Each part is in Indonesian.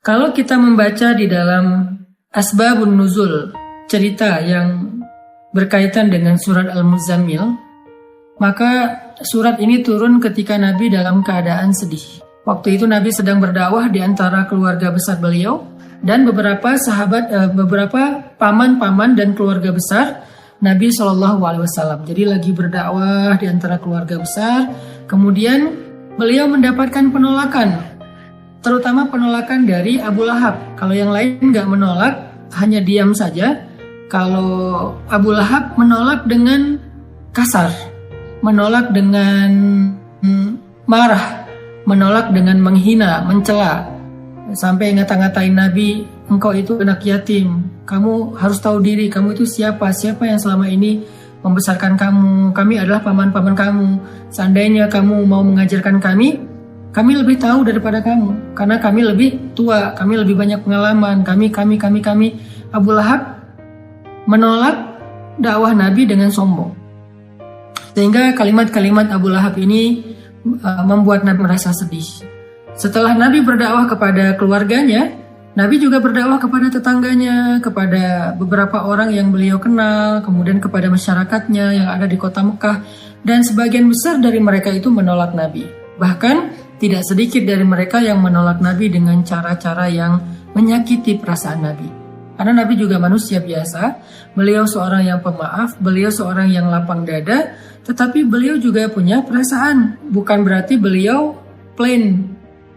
Kalau kita membaca di dalam Asbabun Nuzul, cerita yang berkaitan dengan surat Al-Muzammil, maka surat ini turun ketika Nabi dalam keadaan sedih. Waktu itu Nabi sedang berdakwah di antara keluarga besar beliau dan beberapa sahabat, beberapa paman-paman dan keluarga besar Nabi SAW. Jadi lagi berdakwah di antara keluarga besar, kemudian beliau mendapatkan penolakan, terutama penolakan dari Abu Lahab. Kalau yang lain nggak menolak, hanya diam saja. Kalau Abu Lahab menolak dengan kasar, menolak dengan marah, menolak dengan menghina, mencela, sampai ngata-ngatain Nabi, engkau itu anak yatim, kamu harus tahu diri, kamu itu siapa yang selama ini membesarkan kamu, kami adalah paman-paman kamu, seandainya kamu mau mengajarkan kami lebih tahu daripada kamu, karena kami lebih tua, kami lebih banyak pengalaman, kami. Abu Lahab menolak dakwah Nabi dengan sombong. Sehingga kalimat-kalimat Abu Lahab ini membuat Nabi merasa sedih. Setelah Nabi berdakwah kepada keluarganya, Nabi juga berdakwah kepada tetangganya, kepada beberapa orang yang beliau kenal, kemudian kepada masyarakatnya yang ada di kota Mekah, dan sebagian besar dari mereka itu menolak Nabi. Bahkan tidak sedikit dari mereka yang menolak Nabi dengan cara-cara yang menyakiti perasaan Nabi. Karena Nabi juga manusia biasa, beliau seorang yang pemaaf, beliau seorang yang lapang dada, tetapi beliau juga punya perasaan. Bukan berarti beliau plain,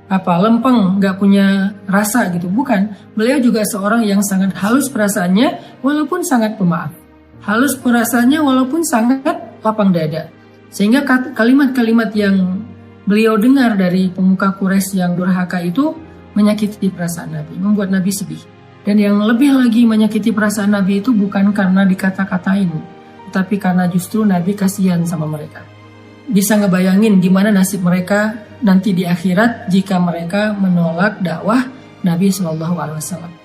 lempeng, nggak punya rasa gitu. Bukan, beliau juga seorang yang sangat halus perasaannya, walaupun sangat pemaaf. Halus perasaannya walaupun sangat lapang dada. Sehingga kalimat-kalimat yang beliau dengar dari pemuka Quraisy yang durhaka itu menyakiti perasaan Nabi, membuat Nabi sedih. Dan yang lebih lagi menyakiti perasaan Nabi itu bukan karena dikata-katain, tapi karena justru Nabi kasihan sama mereka. Bisa ngebayangin gimana nasib mereka nanti di akhirat jika mereka menolak dakwah Nabi SAW.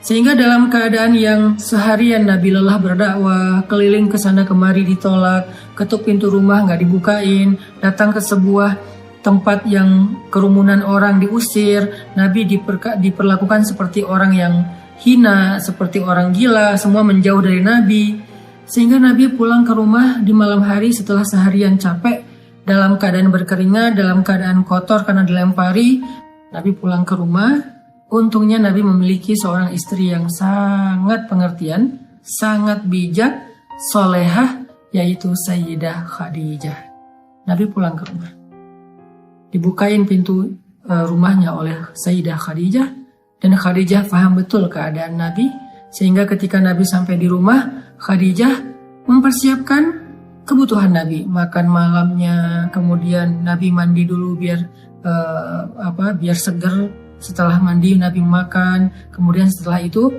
Sehingga dalam keadaan yang seharian Nabi lelah berdakwah, keliling ke sana kemari ditolak, ketuk pintu rumah nggak dibukain, datang ke sebuah tempat yang kerumunan orang diusir, Nabi diperlakukan seperti orang yang hina, seperti orang gila, semua menjauh dari Nabi. Sehingga Nabi pulang ke rumah di malam hari setelah seharian capek, dalam keadaan berkeringat, dalam keadaan kotor karena dilempari. Nabi pulang ke rumah, untungnya Nabi memiliki seorang istri yang sangat pengertian, sangat bijak, solehah, yaitu Sayyidah Khadijah. Nabi pulang ke rumah, dibukain pintu rumahnya oleh Sayyidah Khadijah, dan Khadijah paham betul keadaan Nabi, sehingga ketika Nabi sampai di rumah, Khadijah mempersiapkan kebutuhan Nabi, makan malamnya, kemudian Nabi mandi dulu biar seger. Setelah mandi Nabi makan, kemudian setelah itu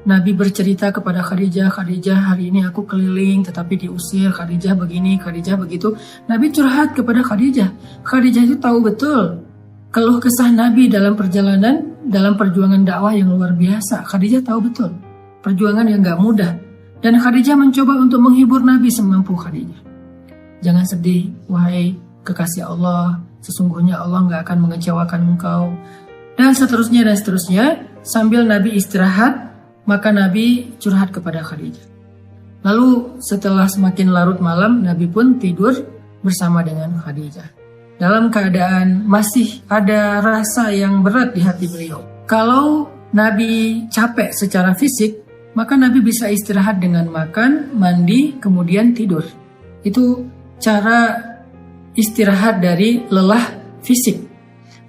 Nabi bercerita kepada Khadijah, hari ini aku keliling tetapi diusir, Khadijah begini, Khadijah begitu. Nabi curhat kepada Khadijah. Khadijah itu tahu betul keluh kesah Nabi dalam perjalanan, dalam perjuangan dakwah yang luar biasa. Khadijah tahu betul perjuangan yang gak mudah. Dan Khadijah mencoba untuk menghibur Nabi semampu Khadijah. Jangan sedih, wahai kekasih Allah, sesungguhnya Allah gak akan mengecewakan engkau. Dan seterusnya. Sambil Nabi istirahat, maka Nabi curhat kepada Khadijah. Lalu setelah semakin larut malam, Nabi pun tidur bersama dengan Khadijah. Dalam keadaan masih ada rasa yang berat di hati beliau. Kalau Nabi capek secara fisik, maka Nabi bisa istirahat dengan makan, mandi, kemudian tidur. Itu cara istirahat dari lelah fisik.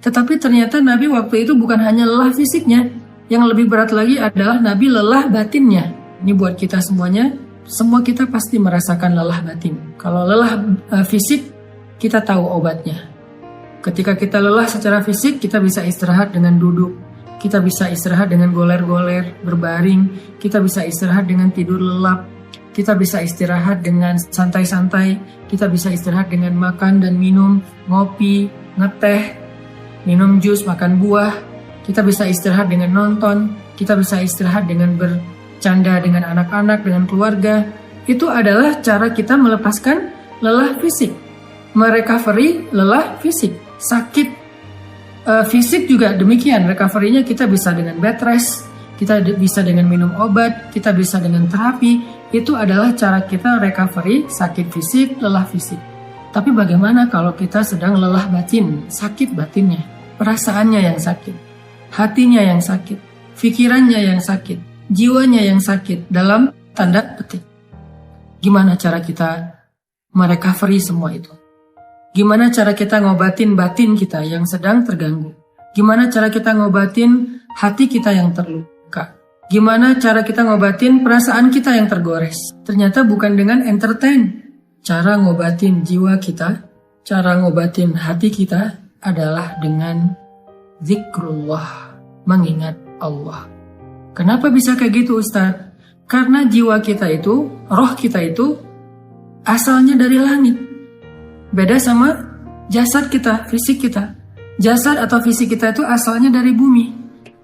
Tetapi ternyata Nabi waktu itu bukan hanya lelah fisiknya, yang lebih berat lagi adalah Nabi lelah batinnya. Ini buat kita semuanya, semua kita pasti merasakan lelah batin. Kalau lelah fisik, kita tahu obatnya. Ketika kita lelah secara fisik, kita bisa istirahat dengan duduk. Kita bisa istirahat dengan goler-goler, berbaring. Kita bisa istirahat dengan tidur lelap. Kita bisa istirahat dengan santai-santai. Kita bisa istirahat dengan makan dan minum, ngopi, ngeteh, minum jus, makan buah. Kita bisa istirahat dengan nonton, kita bisa istirahat dengan bercanda dengan anak-anak, dengan keluarga. Itu adalah cara kita melepaskan lelah fisik, merecovery lelah fisik. Sakit Fisik juga demikian, recovery-nya kita bisa dengan bed rest, kita bisa dengan minum obat, kita bisa dengan terapi. Itu adalah cara kita recovery sakit fisik, lelah fisik. Tapi bagaimana kalau kita sedang lelah batin, sakit batinnya, perasaannya yang sakit, hatinya yang sakit, pikirannya yang sakit, jiwanya yang sakit, dalam tanda petik. Gimana cara kita merecovery semua itu? Gimana cara kita ngobatin batin kita yang sedang terganggu? Gimana cara kita ngobatin hati kita yang terluka? Gimana cara kita ngobatin perasaan kita yang tergores? Ternyata bukan dengan entertain. Cara ngobatin jiwa kita, cara ngobatin hati kita adalah dengan zikrullah, mengingat Allah. Kenapa bisa kayak gitu, Ustaz? Karena jiwa kita itu, roh kita itu asalnya dari langit. Beda sama jasad kita, fisik kita. Jasad atau fisik kita itu asalnya dari bumi.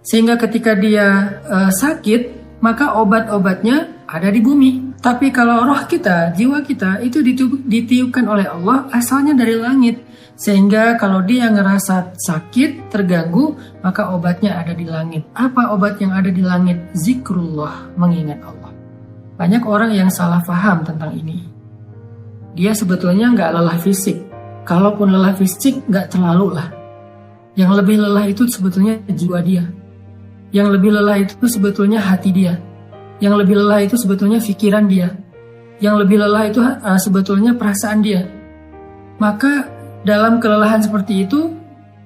Sehingga ketika dia sakit, maka obat-obatnya ada di bumi. Tapi kalau roh kita, jiwa kita itu ditiupkan oleh Allah asalnya dari langit. Sehingga kalau dia ngerasa sakit, terganggu, maka obatnya ada di langit. Apa obat yang ada di langit? Zikrullah, mengingat Allah. Banyak orang yang salah paham tentang ini. Dia sebetulnya nggak lelah fisik. Kalaupun lelah fisik, nggak terlalu lah. Yang lebih lelah itu sebetulnya jiwa dia. Yang lebih lelah itu sebetulnya hati dia. Yang lebih lelah itu sebetulnya pikiran dia. Yang lebih lelah itu sebetulnya perasaan dia. Maka dalam kelelahan seperti itu,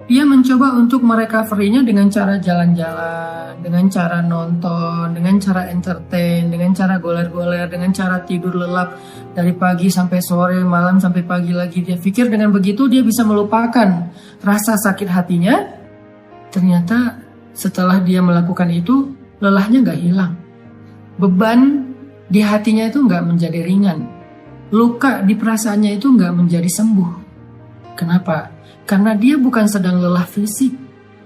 dia mencoba untuk merecovery-nya dengan cara jalan-jalan, dengan cara nonton, dengan cara entertain, dengan cara goler-goler, dengan cara tidur lelap dari pagi sampai sore, malam sampai pagi lagi. Dia pikir dengan begitu dia bisa melupakan rasa sakit hatinya. Ternyata setelah dia melakukan itu, lelahnya gak hilang. Beban di hatinya itu gak menjadi ringan. Luka di perasaannya itu gak menjadi sembuh. Kenapa? Karena dia bukan sedang lelah fisik,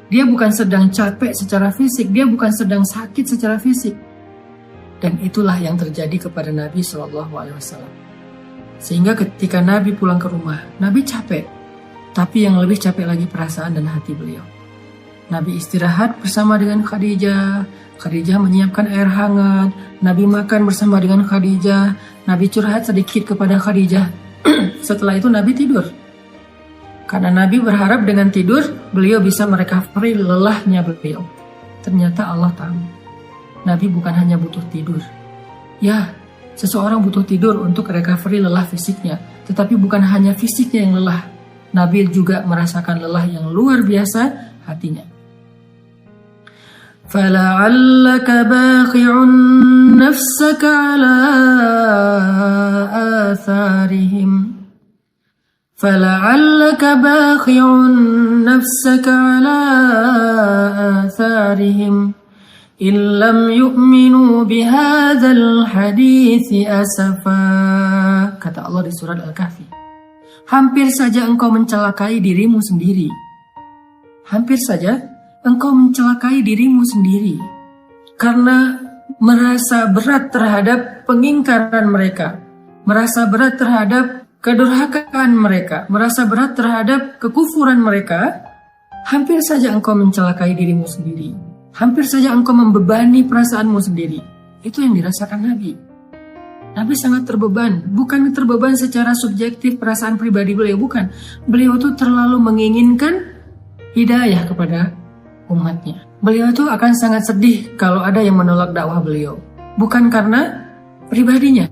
dia bukan sedang capek secara fisik, dia bukan sedang sakit secara fisik. Dan itulah yang terjadi kepada Nabi SAW. Sehingga ketika Nabi pulang ke rumah, Nabi capek, tapi yang lebih capek lagi perasaan dan hati beliau. Nabi istirahat bersama dengan Khadijah, Khadijah menyiapkan air hangat, Nabi makan bersama dengan Khadijah, Nabi curhat sedikit kepada Khadijah. Setelah itu Nabi tidur. Karena Nabi berharap dengan tidur, beliau bisa merecovery lelahnya beliau. Ternyata Allah tahu, Nabi bukan hanya butuh tidur. Ya, seseorang butuh tidur untuk recovery lelah fisiknya. Tetapi bukan hanya fisiknya yang lelah. Nabi juga merasakan lelah yang luar biasa hatinya. فَلَعَلَّكَ بَاخِعٌ نَفْسَكَ عَلَىٰ آثَارِهِمْ فَلَعَلَّكَ بَاخِعٌ نَفْسَكَ عَلَىٰ آثَارِهِمْ إِن لَّمْ يُؤْمِنُوا بِهَذَا الْحَدِيثِ أَسَفًا. Kata Allah di surat Al-Kahfi. Hampir saja engkau mencelakai dirimu sendiri. Hampir saja engkau mencelakai dirimu sendiri. Karena merasa berat terhadap pengingkaran mereka. Merasa berat terhadap kedurhakaan mereka, merasa berat terhadap kekufuran mereka, hampir saja engkau mencelakai dirimu sendiri. Hampir saja engkau membebani perasaanmu sendiri. Itu yang dirasakan Nabi. Nabi sangat terbeban. Bukan terbeban secara subjektif perasaan pribadi beliau, bukan. Beliau itu terlalu menginginkan hidayah kepada umatnya. Beliau itu akan sangat sedih kalau ada yang menolak dakwah beliau. Bukan karena pribadinya,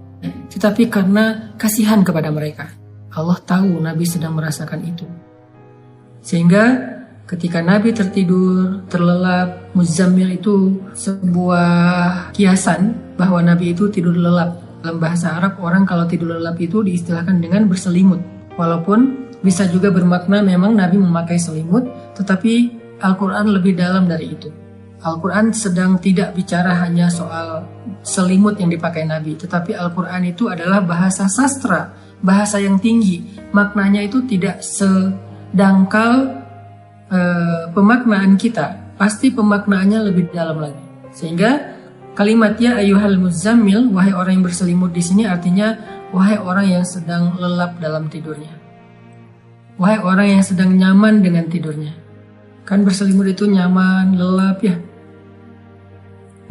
tetapi karena kasihan kepada mereka. Allah tahu Nabi sedang merasakan itu. Sehingga ketika Nabi tertidur, terlelap, Muzammil itu sebuah kiasan bahwa Nabi itu tidur lelap. Dalam bahasa Arab, orang kalau tidur lelap itu diistilahkan dengan berselimut. Walaupun bisa juga bermakna memang Nabi memakai selimut, tetapi Al-Quran lebih dalam dari itu. Al-Quran sedang tidak bicara hanya soal selimut yang dipakai Nabi, tetapi Al-Quran itu adalah bahasa sastra, bahasa yang tinggi. Maknanya itu tidak sedangkal pemaknaan kita, pasti pemaknaannya lebih dalam lagi. Sehingga kalimat ya ayyuhal muzammil, wahai orang yang berselimut di sini artinya wahai orang yang sedang lelap dalam tidurnya. Wahai orang yang sedang nyaman dengan tidurnya. Kan berselimut itu nyaman, lelap ya.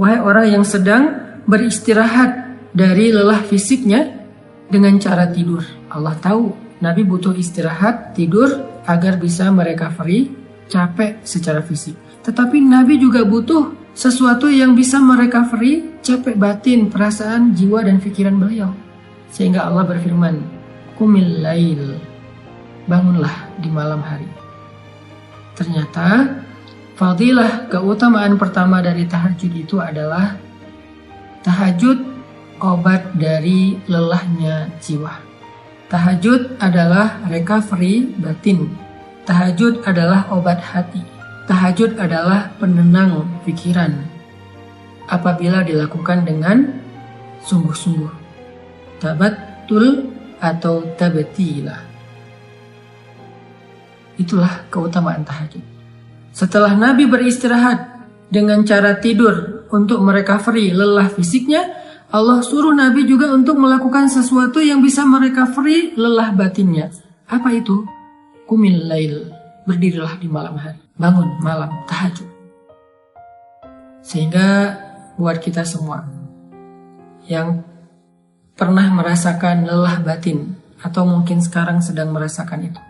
Wahai orang yang sedang beristirahat dari lelah fisiknya dengan cara tidur. Allah tahu Nabi butuh istirahat, tidur agar bisa merecovery capek secara fisik. Tetapi Nabi juga butuh sesuatu yang bisa merecovery capek batin, perasaan, jiwa dan pikiran beliau. Sehingga Allah berfirman, "Qumil lail." Bangunlah di malam hari. Ternyata fadilah keutamaan pertama dari tahajud itu adalah tahajud obat dari lelahnya jiwa. Tahajud adalah recovery batin. Tahajud adalah obat hati. Tahajud adalah penenang pikiran. Apabila dilakukan dengan sungguh-sungguh. Tabattul atau tabatilah. Itulah keutamaan tahajud. Setelah Nabi beristirahat dengan cara tidur untuk merecovery lelah fisiknya, Allah suruh Nabi juga untuk melakukan sesuatu yang bisa merecovery lelah batinnya. Apa itu? Qumil lail. Berdirilah di malam hari. Bangun malam, tahajud. Sehingga buat kita semua yang pernah merasakan lelah batin, atau mungkin sekarang sedang merasakan itu,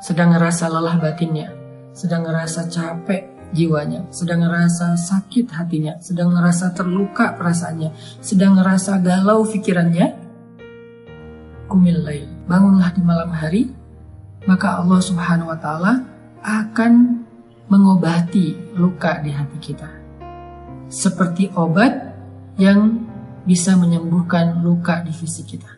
sedang ngerasa lelah batinnya, sedang ngerasa capek jiwanya, sedang ngerasa sakit hatinya, sedang ngerasa terluka perasaannya, sedang ngerasa galau pikirannya, qumil lail, bangunlah di malam hari, maka Allah Subhanahu wa Ta'ala akan mengobati luka di hati kita, seperti obat yang bisa menyembuhkan luka di fisik kita.